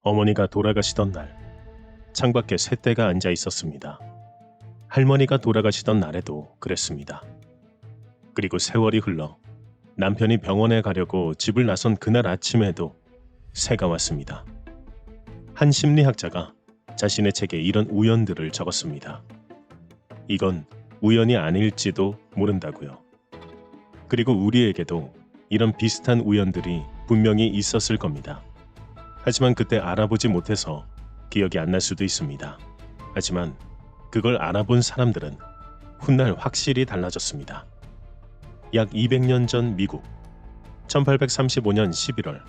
어머니가 돌아가시던 날, 창밖에 새떼가 앉아 있었습니다. 할머니가 돌아가시던 날에도 그랬습니다. 그리고 세월이 흘러 남편이 병원에 가려고 집을 나선 그날 아침에도 새가 왔습니다. 한 심리학자가 자신의 책에 이런 우연들을 적었습니다. 이건 우연이 아닐지도 모른다고요. 그리고 우리에게도 이런 비슷한 우연들이 분명히 있었을 겁니다. 하지만 그때 알아보지 못해서 기억이 안 날 수도 있습니다. 하지만 그걸 알아본 사람들은 훗날 확실히 달라졌습니다. 약 200년 전 미국, 1835년 11월,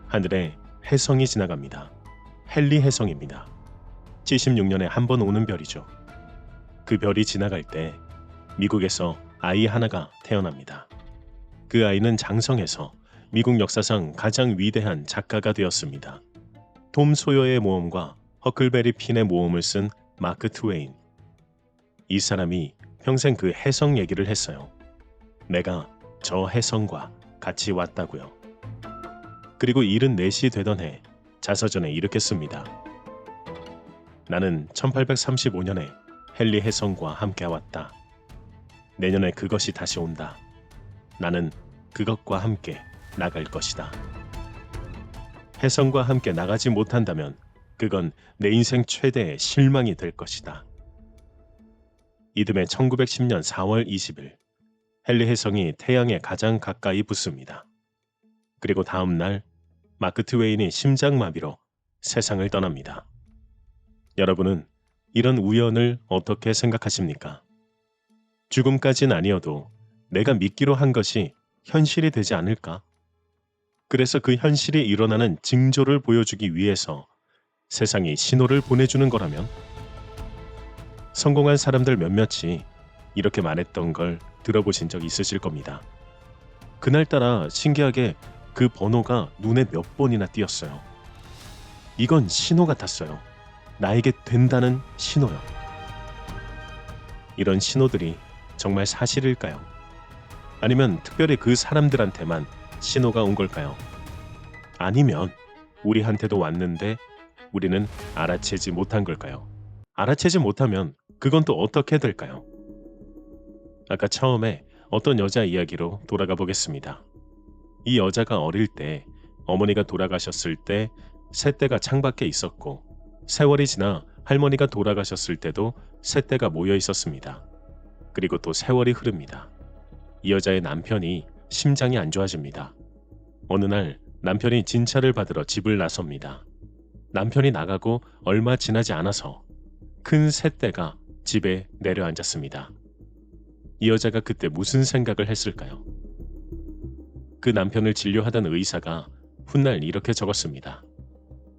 하늘에 혜성이 지나갑니다. 헨리 혜성입니다. 76년에 한 번 오는 별이죠. 그 별이 지나갈 때 미국에서 아이 하나가 태어납니다. 그 아이는 장성해서 미국 역사상 가장 위대한 작가가 되었습니다. 톰 소여의 모험과 허클베리 핀의 모험을 쓴 마크 트웨인. 이 사람이 평생 그 혜성 얘기를 했어요. 내가 저 혜성과 같이 왔다고요. 그리고 74시 되던 해 자서전에 이렇게 씁니다. 나는 1835년에 헨리 혜성과 함께 왔다. 내년에 그것이 다시 온다. 나는 그것과 함께 나갈 것이다. 혜성과 함께 나가지 못한다면 그건 내 인생 최대의 실망이 될 것이다. 이듬해 1910년 4월 20일 헨리 혜성이 태양에 가장 가까이 붙습니다. 그리고 다음 날 마크 트웨인이 심장마비로 세상을 떠납니다. 여러분은 이런 우연을 어떻게 생각하십니까? 죽음까진 아니어도 내가 믿기로 한 것이 현실이 되지 않을까? 그래서 그 현실이 일어나는 징조를 보여주기 위해서 세상이 신호를 보내주는 거라면? 성공한 사람들 몇몇이 이렇게 말했던 걸 들어보신 적 있으실 겁니다. 그날따라 신기하게 그 번호가 눈에 몇 번이나 띄었어요. 이건 신호 같았어요. 나에게 된다는 신호요. 이런 신호들이 정말 사실일까요? 아니면 특별히 그 사람들한테만 신호가 온 걸까요? 아니면 우리한테도 왔는데 우리는 알아채지 못한 걸까요? 알아채지 못하면 그건 또 어떻게 될까요? 아까 처음에 어떤 여자 이야기로 돌아가 보겠습니다. 이 여자가 어릴 때 어머니가 돌아가셨을 때 새떼가 창밖에 있었고 세월이 지나 할머니가 돌아가셨을 때도 새떼가 모여 있었습니다. 그리고 또 세월이 흐릅니다. 이 여자의 남편이 심장이 안 좋아집니다. 어느 날 남편이 진찰을 받으러 집을 나섭니다. 남편이 나가고 얼마 지나지 않아서 큰 새떼가 집에 내려앉았습니다. 이 여자가 그때 무슨 생각을 했을까요? 그 남편을 진료하던 의사가 훗날 이렇게 적었습니다.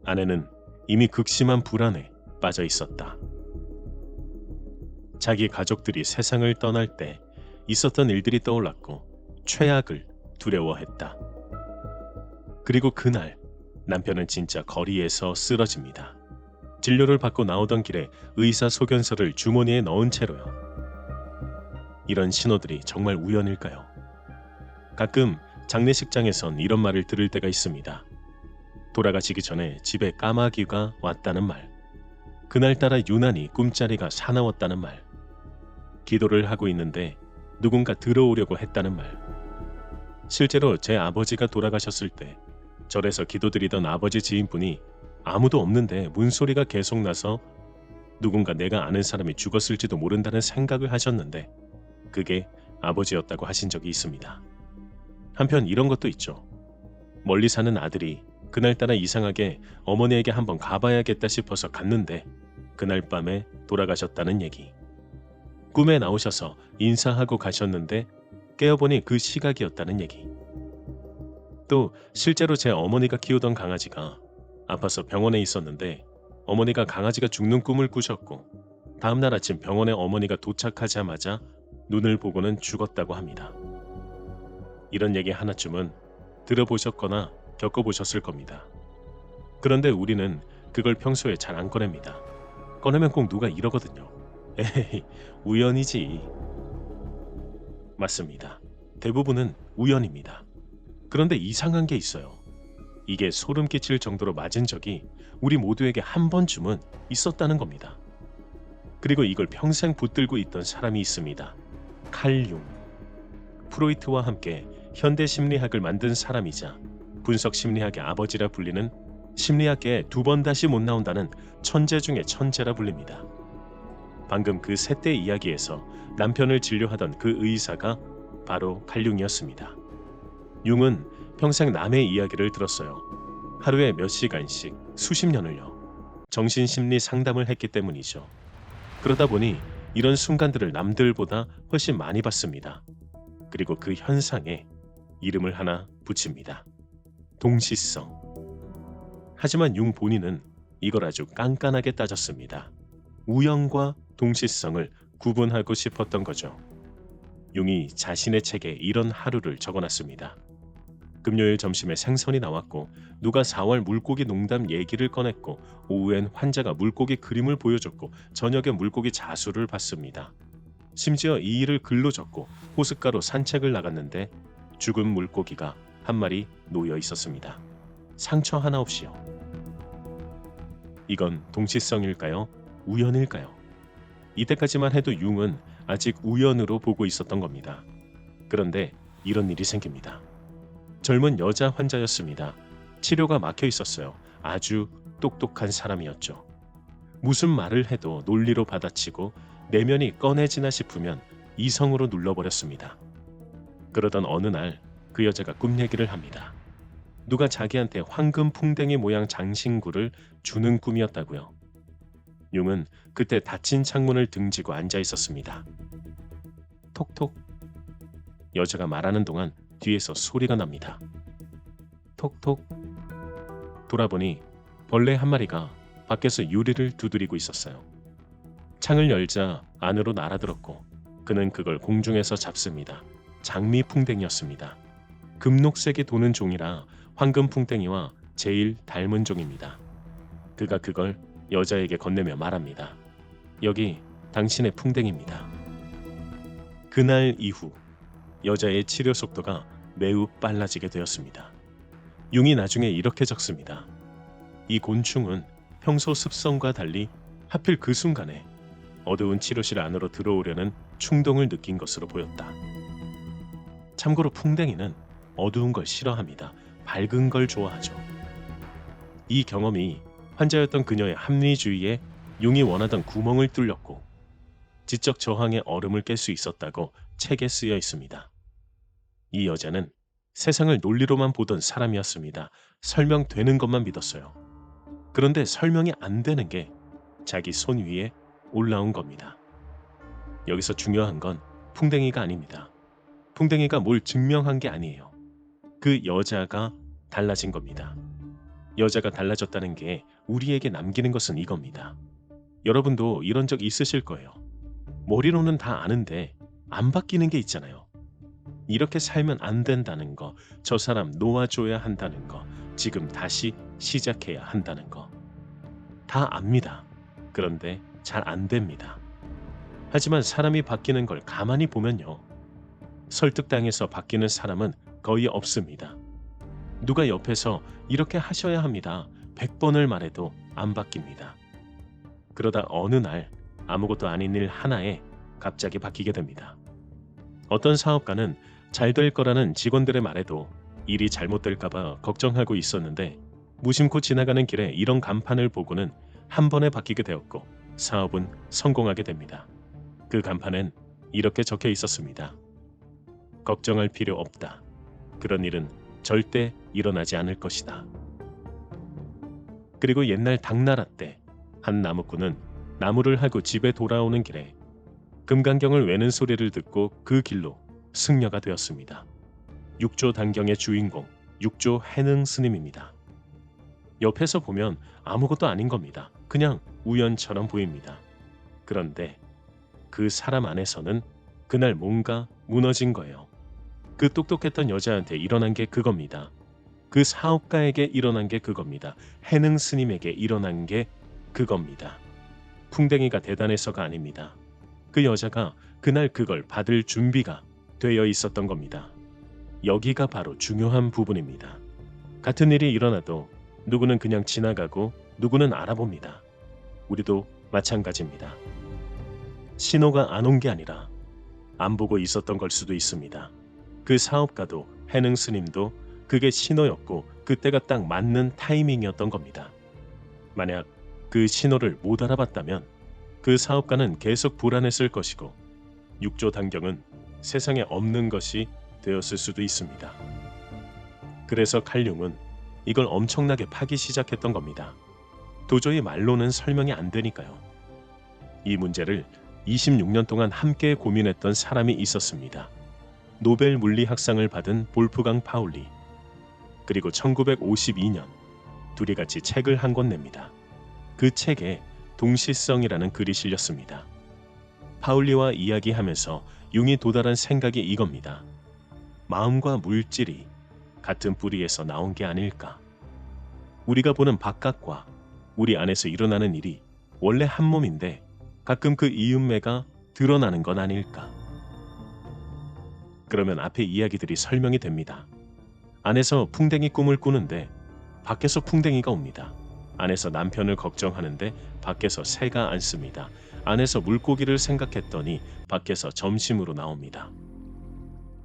아내는 이미 극심한 불안에 빠져 있었다. 자기 가족들이 세상을 떠날 때 있었던 일들이 떠올랐고 최악을 두려워했다. 그리고 그날 남편은 진짜 거리에서 쓰러집니다. 진료를 받고 나오던 길에 의사 소견서를 주머니에 넣은 채로요. 이런 신호들이 정말 우연일까요? 가끔 장례식장에선 이런 말을 들을 때가 있습니다. 돌아가시기 전에 집에 까마귀가 왔다는 말, 그날따라 유난히 꿈자리가 사나웠다는 말, 기도를 하고 있는데 누군가 들어오려고 했다는 말. 실제로 제 아버지가 돌아가셨을 때 절에서 기도드리던 아버지 지인분이 아무도 없는데 문소리가 계속 나서 누군가 내가 아는 사람이 죽었을지도 모른다는 생각을 하셨는데 그게 아버지였다고 하신 적이 있습니다. 한편 이런 것도 있죠. 멀리 사는 아들이 그날따라 이상하게 어머니에게 한번 가봐야겠다 싶어서 갔는데 그날 밤에 돌아가셨다는 얘기. 꿈에 나오셔서 인사하고 가셨는데 깨어보니 그 시각이었다는 얘기. 또 실제로 제 어머니가 키우던 강아지가 아파서 병원에 있었는데 어머니가 강아지가 죽는 꿈을 꾸셨고 다음날 아침 병원에 어머니가 도착하자마자 눈을 보고는 죽었다고 합니다. 이런 얘기 하나쯤은 들어보셨거나 겪어보셨을 겁니다. 그런데 우리는 그걸 평소에 잘 안 꺼냅니다. 꺼내면 꼭 누가 이러거든요. 에헤이, 우연이지. 맞습니다. 대부분은 우연입니다. 그런데 이상한 게 있어요. 이게 소름 끼칠 정도로 맞은 적이 우리 모두에게 한 번쯤은 있었다는 겁니다. 그리고 이걸 평생 붙들고 있던 사람이 있습니다. 칼 융. 프로이트와 함께 현대 심리학을 만든 사람이자 분석 심리학의 아버지라 불리는 심리학계에 두 번 다시 못 나온다는 천재 중의 천재라 불립니다. 방금 그 셋대 이야기에서 남편을 진료하던 그 의사가 바로 칼 융이었습니다. 융은 평생 남의 이야기를 들었어요. 하루에 몇 시간씩 수십 년을요. 정신심리 상담을 했기 때문이죠. 그러다 보니 이런 순간들을 남들보다 훨씬 많이 봤습니다. 그리고 그 현상에 이름을 하나 붙입니다. 동시성. 하지만 융 본인은 이걸 아주 깐깐하게 따졌습니다. 우연과 동시성을 구분하고 싶었던 거죠. 융이 자신의 책에 이런 하루를 적어놨습니다. 금요일 점심에 생선이 나왔고 누가 4월 물고기 농담 얘기를 꺼냈고 오후엔 환자가 물고기 그림을 보여줬고 저녁에 물고기 자수를 봤습니다. 심지어 이 일을 글로 적고 호숫가로 산책을 나갔는데 죽은 물고기가 한 마리 놓여 있었습니다. 상처 하나 없이요. 이건 동시성일까요? 우연일까요? 이때까지만 해도 융은 아직 우연으로 보고 있었던 겁니다. 그런데 이런 일이 생깁니다. 젊은 여자 환자였습니다. 치료가 막혀 있었어요. 아주 똑똑한 사람이었죠. 무슨 말을 해도 논리로 받아치고 내면이 꺼내지나 싶으면 이성으로 눌러버렸습니다. 그러던 어느 날 그 여자가 꿈 얘기를 합니다. 누가 자기한테 황금 풍뎅이 모양 장신구를 주는 꿈이었다고요. 융은 그때 닫힌 창문을 등지고 앉아 있었습니다. 톡톡. 여자가 말하는 동안 뒤에서 소리가 납니다. 톡톡. 돌아보니 벌레 한 마리가 밖에서 유리를 두드리고 있었어요. 창을 열자 안으로 날아들었고 그는 그걸 공중에서 잡습니다. 장미 풍뎅이였습니다. 금녹색이 도는 종이라 황금 풍뎅이와 제일 닮은 종입니다. 그가 그걸 여자에게 건네며 말합니다. 여기 당신의 풍뎅입니다. 그날 이후 여자의 치료 속도가 매우 빨라지게 되었습니다. 융이 나중에 이렇게 적습니다. 이 곤충은 평소 습성과 달리 하필 그 순간에 어두운 치료실 안으로 들어오려는 충동을 느낀 것으로 보였다. 참고로 풍뎅이는 어두운 걸 싫어합니다. 밝은 걸 좋아하죠. 이 경험이 환자였던 그녀의 합리주의에 융이 원하던 구멍을 뚫렸고 지적 저항의 얼음을 깰 수 있었다고 책에 쓰여 있습니다. 이 여자는 세상을 논리로만 보던 사람이었습니다. 설명되는 것만 믿었어요. 그런데 설명이 안 되는 게 자기 손 위에 올라온 겁니다. 여기서 중요한 건 풍뎅이가 아닙니다. 풍뎅이가 뭘 증명한 게 아니에요. 그 여자가 달라진 겁니다. 여자가 달라졌다는 게 우리에게 남기는 것은 이겁니다. 여러분도 이런 적 있으실 거예요. 머리로는 다 아는데 안 바뀌는 게 있잖아요. 이렇게 살면 안 된다는 거, 저 사람 놓아줘야 한다는 거, 지금 다시 시작해야 한다는 거. 다 압니다. 그런데 잘 안 됩니다. 하지만 사람이 바뀌는 걸 가만히 보면요. 설득당해서 바뀌는 사람은 거의 없습니다. 누가 옆에서 이렇게 하셔야 합니다. 100번을 말해도 안 바뀝니다. 그러다 어느 날 아무것도 아닌 일 하나에 갑자기 바뀌게 됩니다. 어떤 사업가는 잘 될 거라는 직원들의 말에도 일이 잘못될까봐 걱정하고 있었는데 무심코 지나가는 길에 이런 간판을 보고는 한 번에 바뀌게 되었고 사업은 성공하게 됩니다. 그 간판엔 이렇게 적혀 있었습니다. 걱정할 필요 없다. 그런 일은 절대 일어나지 않을 것이다. 그리고 옛날 당나라 때 한 나무꾼은 나무를 하고 집에 돌아오는 길에 금강경을 외는 소리를 듣고 그 길로 승려가 되었습니다. 육조 단경의 주인공, 육조 해능 스님입니다. 옆에서 보면 아무것도 아닌 겁니다. 그냥 우연처럼 보입니다. 그런데 그 사람 안에서는 그날 뭔가 무너진 거예요. 그 똑똑했던 여자한테 일어난 게 그겁니다. 그 사업가에게 일어난 게 그겁니다. 해능 스님에게 일어난 게 그겁니다. 풍뎅이가 대단해서가 아닙니다. 그 여자가 그날 그걸 받을 준비가 되어 있었던 겁니다. 여기가 바로 중요한 부분입니다. 같은 일이 일어나도 누구는 그냥 지나가고 누구는 알아봅니다. 우리도 마찬가지입니다. 신호가 안 온 게 아니라 안 보고 있었던 걸 수도 있습니다. 그 사업가도 해능 스님도 그게 신호였고 그때가 딱 맞는 타이밍이었던 겁니다. 만약 그 신호를 못 알아봤다면 그 사업가는 계속 불안했을 것이고 육조 단경은 세상에 없는 것이 되었을 수도 있습니다. 그래서 칼융은 이걸 엄청나게 파기 시작했던 겁니다. 도저히 말로는 설명이 안 되니까요. 이 문제를 26년 동안 함께 고민했던 사람이 있었습니다. 노벨 물리학상을 받은 볼프강 파울리. 그리고 1952년 둘이 같이 책을 한 권 냅니다. 그 책에 동시성이라는 글이 실렸습니다. 파울리와 이야기하면서 융이 도달한 생각이 이겁니다. 마음과 물질이 같은 뿌리에서 나온 게 아닐까. 우리가 보는 바깥과 우리 안에서 일어나는 일이 원래 한 몸인데 가끔 그 이음매가 드러나는 건 아닐까. 그러면 앞에 이야기들이 설명이 됩니다. 안에서 풍뎅이 꿈을 꾸는데 밖에서 풍뎅이가 옵니다. 안에서 남편을 걱정하는데 밖에서 새가 앉습니다. 안에서 물고기를 생각했더니 밖에서 점심으로 나옵니다.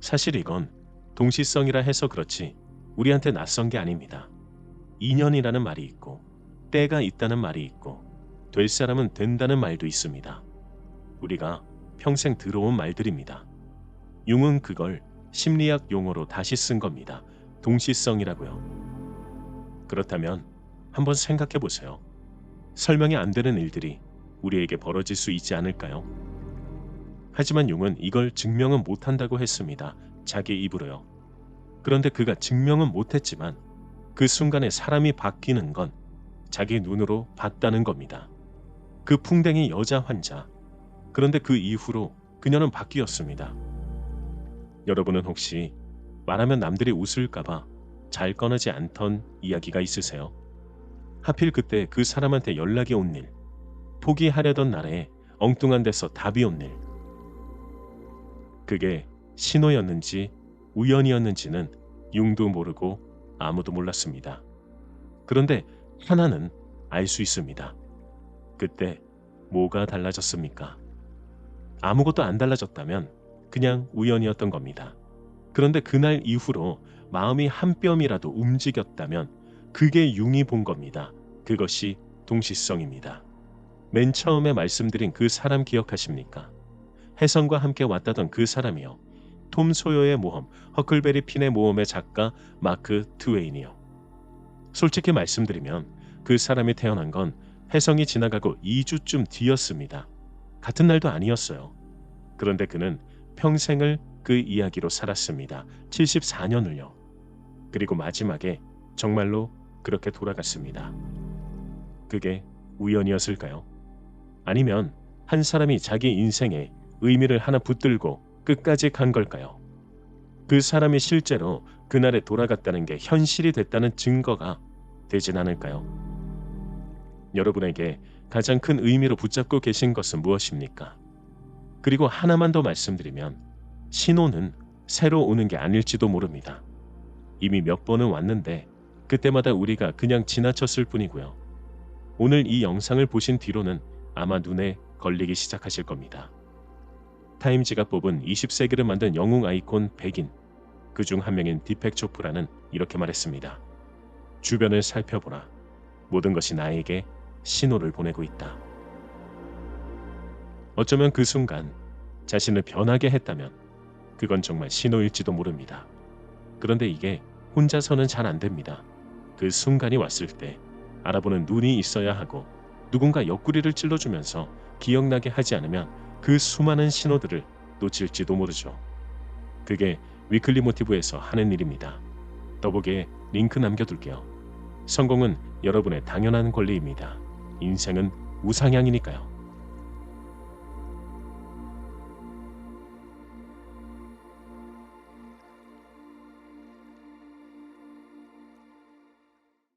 사실 이건 동시성이라 해서 그렇지 우리한테 낯선 게 아닙니다. 인연이라는 말이 있고 때가 있다는 말이 있고 될 사람은 된다는 말도 있습니다. 우리가 평생 들어온 말들입니다. 융은 그걸 심리학 용어로 다시 쓴 겁니다. 동시성이라고요. 그렇다면 한번 생각해 보세요. 설명이 안 되는 일들이 우리에게 벌어질 수 있지 않을까요? 하지만 융은 이걸 증명은 못한다고 했습니다. 자기 입으로요. 그런데 그가 증명은 못했지만 그 순간에 사람이 바뀌는 건 자기 눈으로 봤다는 겁니다. 그 풍뎅이 여자 환자. 그런데 그 이후로 그녀는 바뀌었습니다. 여러분은 혹시 말하면 남들이 웃을까봐 잘 꺼내지 않던 이야기가 있으세요? 하필 그때 그 사람한테 연락이 온 일, 포기하려던 날에 엉뚱한 데서 답이 온 일. 그게 신호였는지 우연이었는지는 융도 모르고 아무도 몰랐습니다. 그런데 하나는 알 수 있습니다. 그때 뭐가 달라졌습니까? 아무것도 안 달라졌다면 그냥 우연이었던 겁니다. 그런데 그날 이후로 마음이 한 뼘이라도 움직였다면 그게 융이 본 겁니다. 그것이 동시성입니다. 맨 처음에 말씀드린 그 사람 기억하십니까? 혜성과 함께 왔다던 그 사람이요. 톰 소여의 모험, 허클베리 핀의 모험의 작가 마크 트웨인이요. 솔직히 말씀드리면 그 사람이 태어난 건 혜성이 지나가고 2주쯤 뒤였습니다. 같은 날도 아니었어요. 그런데 그는 평생을 그 이야기로 살았습니다. 74년을요. 그리고 마지막에 정말로 그렇게 돌아갔습니다. 그게 우연이었을까요? 아니면 한 사람이 자기 인생에 의미를 하나 붙들고 끝까지 간 걸까요? 그 사람이 실제로 그날에 돌아갔다는 게 현실이 됐다는 증거가 되진 않을까요? 여러분에게 가장 큰 의미로 붙잡고 계신 것은 무엇입니까? 그리고 하나만 더 말씀드리면 신호는 새로 오는 게 아닐지도 모릅니다. 이미 몇 번은 왔는데 그때마다 우리가 그냥 지나쳤을 뿐이고요. 오늘 이 영상을 보신 뒤로는 아마 눈에 걸리기 시작하실 겁니다. 타임지가 뽑은 20세기를 만든 영웅 아이콘 100인, 그중 한 명인 디펙 초프라는 이렇게 말했습니다. 주변을 살펴보라. 모든 것이 나에게 신호를 보내고 있다. 어쩌면 그 순간 자신을 변하게 했다면 그건 정말 신호일지도 모릅니다. 그런데 이게 혼자서는 잘 안 됩니다. 그 순간이 왔을 때 알아보는 눈이 있어야 하고 누군가 옆구리를 찔러주면서 기억나게 하지 않으면 그 수많은 신호들을 놓칠지도 모르죠. 그게 위클리 모티브에서 하는 일입니다. 더보기에 링크 남겨둘게요. 성공은 여러분의 당연한 권리입니다. 인생은 우상향이니까요.